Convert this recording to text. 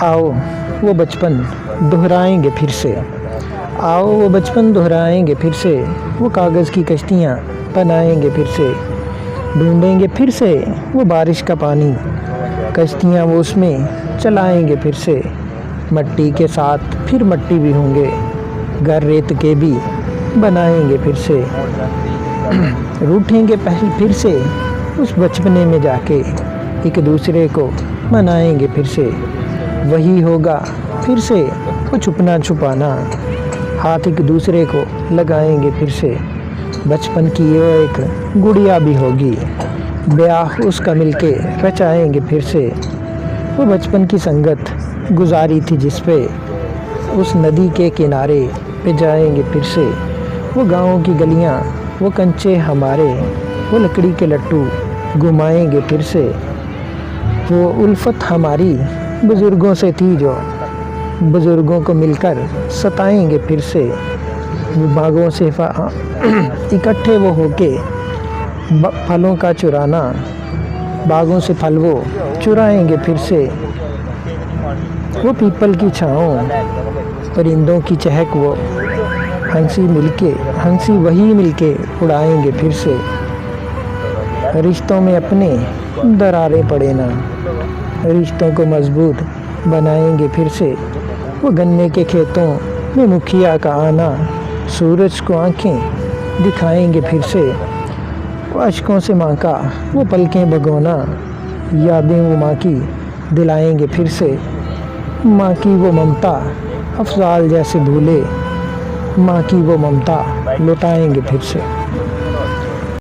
आओ वो बचपन दोहराएंगे फिर से, आओ वो बचपन दोहराएंगे फिर से, वो कागज़ की कश्तियाँ बनाएंगे फिर से, ढूंढेंगे फिर से वो बारिश का पानी, कश्तियाँ वो उसमें चलाएंगे फिर से, मट्टी के साथ फिर मट्टी भी होंगे, घर रेत के भी बनाएंगे फिर से, रूठेंगे फिर से उस बचपने में जाके, एक दूसरे को मनाएंगे फिर से, वही होगा फिर से वो छुपना छुपाना, हाथ एक दूसरे को लगाएंगे फिर से, बचपन की वो एक गुड़िया भी होगी, ब्याह उसका मिलके रचाएंगे फिर से, वो बचपन की संगत गुजारी थी जिस पे, उस नदी के किनारे पे जाएंगे फिर से, वो गाँव की गलियाँ वो कंचे हमारे, वो लकड़ी के लट्टू घुमाएंगे फिर से, वो उल्फत हमारी बुज़ुर्गों से थी जो बुज़ुर्गों को मिलकर सताएंगे फिर से, वो बागों से इकट्ठे वो होके फलों का चुराना, बागों से फल वो चुराएंगे फिर से, वो पीपल की छाँव परिंदों की चहक वो हंसी वही मिलके उड़ाएंगे फिर से, रिश्तों में अपने दरारें पड़े ना, रिश्तों को मजबूत बनाएंगे फिर से, वो गन्ने के खेतों में मुखिया का आना, सूरज को आंखें दिखाएंगे फिर से, वो अश्कों से माँ का वो पलकें भगोना, यादें वो माँ की दिलाएंगे फिर से, माँ की वो ममता अफजाल जैसे भूले, माँ की वो ममता लौटाएंगे फिर से।